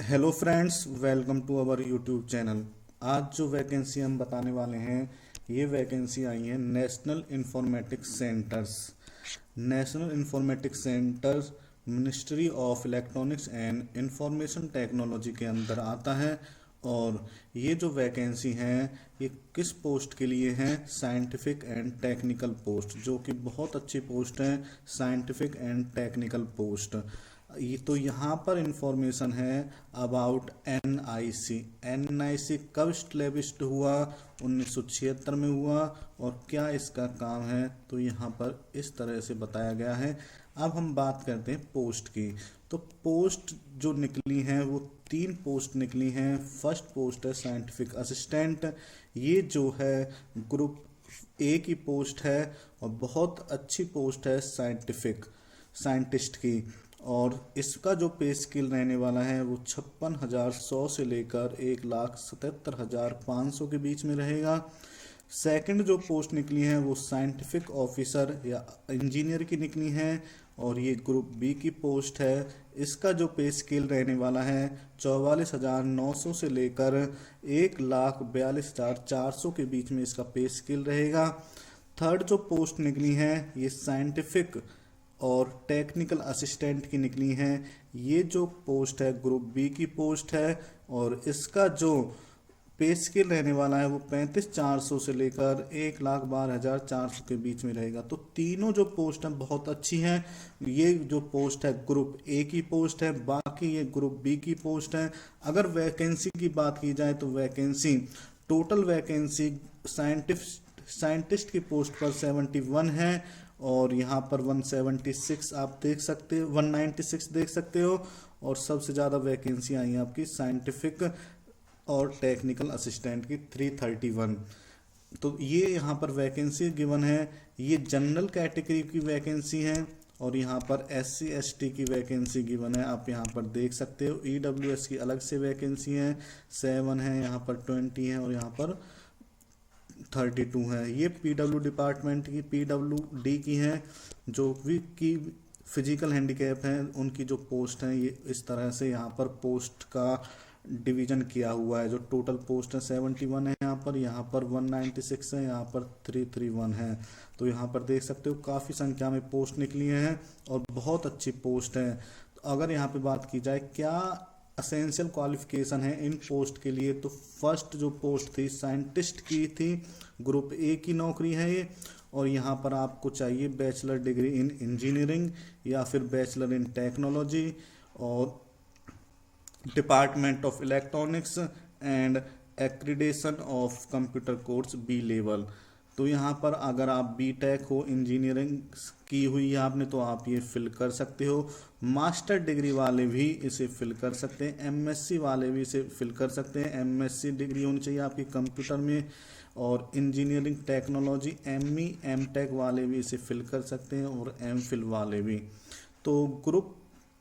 Hello friends, welcome to our YouTube channel. आज जो vacancy हम बताने वाले हैं, ये वैकेंसी आई है national informatics centres. National informatics centres ministry of electronics and information technology के अंदर आता है। और ये जो वैकेंसी हैं ये किस पोस्ट के लिए हैं? साइंटिफिक एंड टेक्निकल पोस्ट, जो कि बहुत अच्छी पोस्ट है। Scientific and technical post. ये तो यहाँ पर इंफॉर्मेशन है अबाउट NIC। NIC कब स्टैब्लिश्ड हुआ? 1976 में हुआ। और क्या इसका काम है? तो यहाँ पर इस तरह से बताया गया है। अब हम बात करते हैं पोस्ट की। तो पोस्ट जो निकली हैं वो 3 पोस्ट निकली हैं। फर्स्ट पोस्ट है साइंटिफिक असिस्टेंट। ये जो है ग्रुप A की पोस्ट है और बहुत अच्छी पोस्ट है साइंटिस्ट की। और इसका जो पे स्केल रहने वाला है वो 56,100 से लेकर 1,77,500 के बीच में रहेगा। सेकंड जो पोस्ट निकली है वो साइंटिफिक ऑफिसर या इंजीनियर की निकली है और ये ग्रुप B की पोस्ट है। इसका जो पे स्केल रहने वाला है 44,900 से लेकर 1,42,400 के बीच में इसका पे स्केल रहेगा। थर्ड जो पोस्ट निकली है ये साइंटिफिक और टेक्निकल असिस्टेंट की निकली हैं। ये जो पोस्ट है ग्रुप B की पोस्ट है और इसका जो पे स्केल रहने वाला है वो 35,400 से लेकर 1,12,400 के बीच में रहेगा। तो तीनों जो पोस्ट हैं बहुत अच्छी हैं। ये जो पोस्ट है ग्रुप A की पोस्ट है, बाकी ये ग्रुप B की पोस्ट है। अगर वैकेंसी की बात की जाए तो वैकेंसी टोटल वैकेंसी साइंटिस्ट की पोस्ट पर 71 है और यहाँ पर 176 आप देख सकते हो, 196 देख सकते हो। और सबसे ज़्यादा वैकेंसी आई है आपकी साइंटिफिक और टेक्निकल असिस्टेंट की 331। तो ये यहाँ पर वैकेंसी गिवन है। ये जनरल कैटेगरी की वैकेंसी है और यहाँ पर SC ST की वैकेंसी गिवन है। आप यहाँ पर देख सकते हो। EWS की अलग से वैकेंसी है, 7 है, यहाँ पर 20 है और यहाँ पर 32 है। ये PW डिपार्टमेंट की PWD की है, जो भी की फिजिकल हैंडीकैप हैं उनकी जो पोस्ट हैं। ये इस तरह से यहाँ पर पोस्ट का डिवीजन किया हुआ है। जो टोटल पोस्ट है 71 है, यहाँ पर 196 है, यहाँ पर 331 है। तो यहाँ पर देख सकते हो काफ़ी संख्या में पोस्ट निकली हैं और बहुत अच्छी पोस्ट है। तो अगर यहाँ पे बात की जाए क्या असेंशियल क्वालिफिकेशन है इन पोस्ट के लिए, तो फर्स्ट जो पोस्ट थी साइंटिस्ट की थी, ग्रुप A की नौकरी है ये। और यहाँ पर आपको चाहिए बैचलर डिग्री इन इंजीनियरिंग या फिर बैचलर इन टेक्नोलॉजी और department of electronics and accreditation of computer course B level. तो यहाँ पर अगर आप BTech हो, इंजीनियरिंग की हुई है आपने, तो आप ये फिल कर सकते हो। मास्टर डिग्री वाले भी इसे फिल कर सकते हैं, MSc वाले भी इसे फिल कर सकते हैं। MSc डिग्री होनी चाहिए आपकी कंप्यूटर में। और इंजीनियरिंग टेक्नोलॉजी ME MTech वाले भी इसे फिल कर सकते हैं और MPhil वाले भी। तो ग्रुप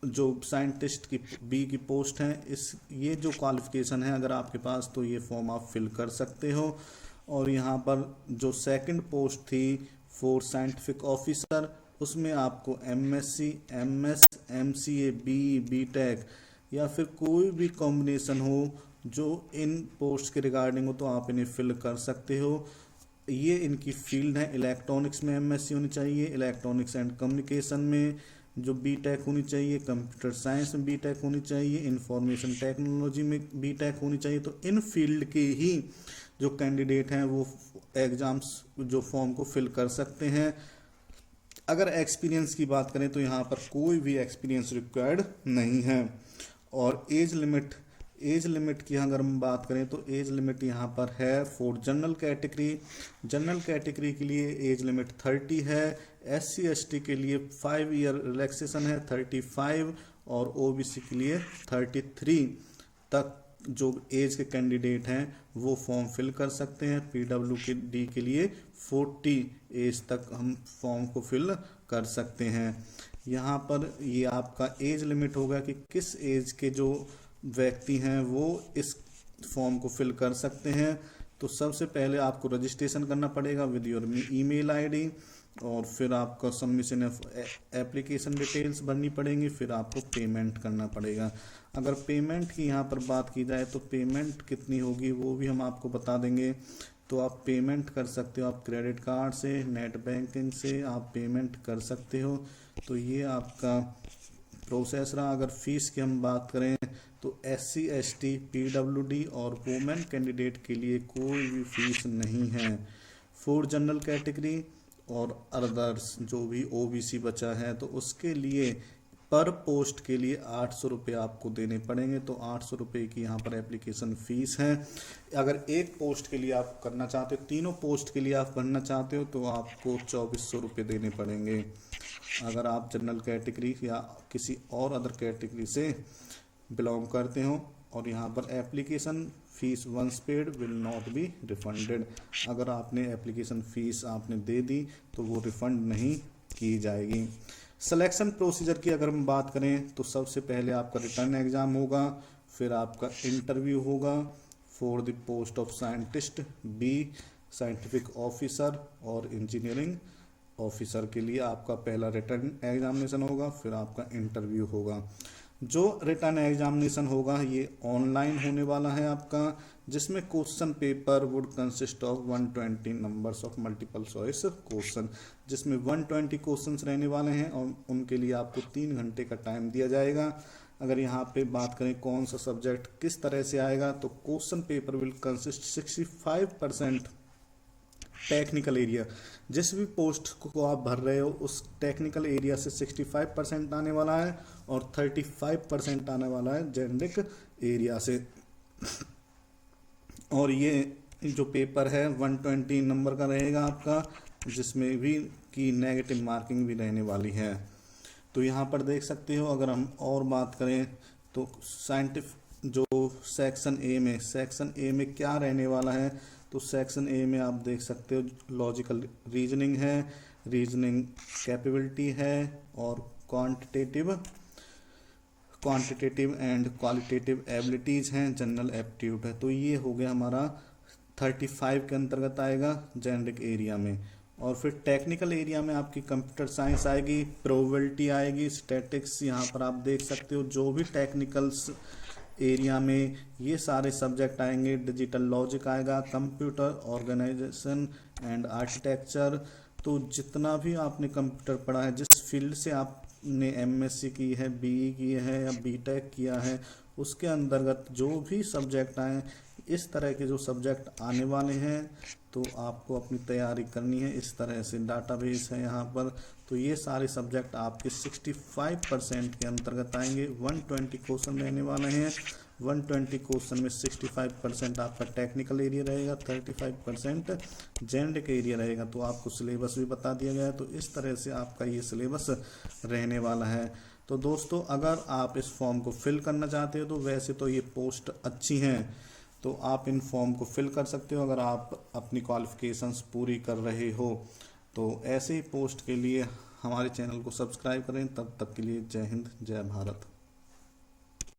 जो साइंटिस्ट की B की पोस्ट है, इस ये जो क्वालिफिकेशन है अगर आपके पास, तो ये फॉर्म आप फिल कर सकते हो। और यहाँ पर जो सेकंड पोस्ट थी फॉर साइंटिफिक ऑफिसर, उसमें आपको MSc MS MCA BE BTech या फिर कोई भी कॉम्बिनेशन हो जो इन पोस्ट के रिगार्डिंग हो, तो आप इन्हें फिल कर सकते हो। ये इनकी फील्ड है। इलेक्ट्रॉनिक्स में MSc होनी चाहिए, इलेक्ट्रॉनिक्स एंड कम्युनिकेशन में जो BTech होनी चाहिए, कंप्यूटर साइंस में BTech होनी चाहिए, इंफॉर्मेशन टेक्नोलॉजी में BTech होनी चाहिए। तो इन फील्ड के ही जो कैंडिडेट हैं वो एग्ज़ाम्स जो फॉर्म को फिल कर सकते हैं। अगर एक्सपीरियंस की बात करें तो यहाँ पर कोई भी एक्सपीरियंस रिक्वायर्ड नहीं है। और एज लिमिट की अगर हम बात करें तो एज लिमिट यहाँ पर है फॉर जनरल कैटेगरी के लिए एज लिमिट 30 है। SC ST के लिए 5 ईयर रिलैक्सेशन है 35 और OBC के लिए 33 तक जो एज के कैंडिडेट हैं वो फॉर्म फिल कर सकते हैं। PWD के लिए 40 एज तक हम फॉर्म को फिल कर सकते हैं। यहाँ पर ये आपका एज लिमिट होगा कि किस एज के जो व्यक्ति हैं वो इस फॉर्म को फिल कर सकते हैं। तो सबसे पहले आपको रजिस्ट्रेशन करना पड़ेगा विद योर email ID और फिर आपका सबमिशन एप्लीकेशन डिटेल्स भरनी पड़ेंगी, फिर आपको पेमेंट करना पड़ेगा। अगर पेमेंट की यहाँ पर बात की जाए तो पेमेंट कितनी होगी वो भी हम आपको बता देंगे। तो आप पेमेंट कर सकते हो, आप क्रेडिट कार्ड से, नेट बैंकिंग से आप पेमेंट कर सकते हो। तो ये आपका प्रोसेस रहा। अगर फीस की हम बात करें तो SC ST PWD और वुमेन कैंडिडेट के लिए कोई भी फीस नहीं है। फॉर जनरल कैटेगरी और अदर्स जो भी OBC बचा है तो उसके लिए पर पोस्ट के लिए 800 रुपये आपको देने पड़ेंगे। तो 800 रुपये की यहाँ पर एप्लीकेशन फ़ीस है। अगर एक पोस्ट के लिए आप करना चाहते हो, तीनों पोस्ट के लिए आप भरना चाहते हो तो आपको 2400 रुपये देने पड़ेंगे। अगर आप जनरल कैटेगरी या किसी और अदर कैटेगरी से बिलोंग करते हो और यहाँ पर application fee once paid will not be refunded. अगर आपने एप्लीकेशन फ़ीस आपने दे दी तो वो रिफ़ंड नहीं की जाएगी। सिलेक्शन प्रोसीजर की अगर हम बात करें तो सबसे पहले आपका रिटर्न एग्ज़ाम होगा, फिर आपका इंटरव्यू होगा for the post of scientist, B scientific officer और इंजीनियरिंग ऑफिसर के लिए आपका पहला रिटर्न एग्जामिनेशन होगा, फिर आपका इंटरव्यू होगा। जो रिटर्न एग्जामिनेशन होगा ये ऑनलाइन होने वाला है आपका, जिसमें question paper would consist of 120 numbers of multiple choice question, जिसमें 120 क्वेश्चंस रहने वाले हैं और उनके लिए आपको 3 घंटे का टाइम दिया जाएगा। अगर यहाँ पे बात करें कौन सा सब्जेक्ट किस तरह से आएगा तो question paper will consist 65% technical area, जिस भी पोस्ट को आप भर रहे हो उस टेक्निकल एरिया से 65% आने वाला है और 35% आने वाला है जेनेरिक एरिया से। और ये जो पेपर है 120 नंबर का रहेगा आपका, जिसमें भी की नेगेटिव मार्किंग भी रहने वाली है। तो यहाँ पर देख सकते हो। अगर हम और बात करें तो साइंटिफिक जो सेक्शन ए में क्या रहने वाला है तो सेक्शन ए में आप देख सकते हो लॉजिकल रीजनिंग है, रीजनिंग कैपेबिलिटी है और क्वांटिटेटिव एंड क्वालिटेटिव एबिलिटीज़ हैं, जनरल एप्टीट्यूड है। तो ये हो गया हमारा 35 के अंतर्गत आएगा जेनेरिक एरिया में। और फिर टेक्निकल एरिया में आपकी कंप्यूटर साइंस आएगी, प्रोबेबिलिटी आएगी, स्टैटिक्स, यहाँ पर आप देख सकते हो जो भी टेक्निकल्स एरिया में ये सारे सब्जेक्ट आएंगे। डिजिटल लॉजिक आएगा, कंप्यूटर ऑर्गेनाइजेशन एंड आर्किटेक्चर। तो जितना भी आपने कंप्यूटर पढ़ा है, जिस फील्ड से आपने MSc की है, BE की है या BTech किया है, उसके अंतर्गत जो भी सब्जेक्ट आए, इस तरह के जो सब्जेक्ट आने वाले हैं तो आपको अपनी तैयारी करनी है। इस तरह से डाटाबेस है यहाँ पर। तो ये सारे सब्जेक्ट आपके 65% के अंतर्गत आएंगे। 120 क्वेश्चन रहने वाले हैं। 120 क्वेश्चन में 65% आपका टेक्निकल एरिया रहेगा, 35% जेनेरिक एरिया रहेगा। तो आपको सिलेबस भी बता दिया गया है। तो इस तरह से आपका ये सिलेबस रहने वाला है। तो दोस्तों, अगर आप इस फॉर्म को फिल करना चाहते हो तो वैसे तो ये पोस्ट अच्छी हैं, तो आप इन फॉर्म को फिल कर सकते हो अगर आप अपनी क्वालिफ़िकेशंस पूरी कर रहे हो। तो ऐसे ही पोस्ट के लिए हमारे चैनल को सब्सक्राइब करें। तब तक के लिए जय हिंद, जय भारत।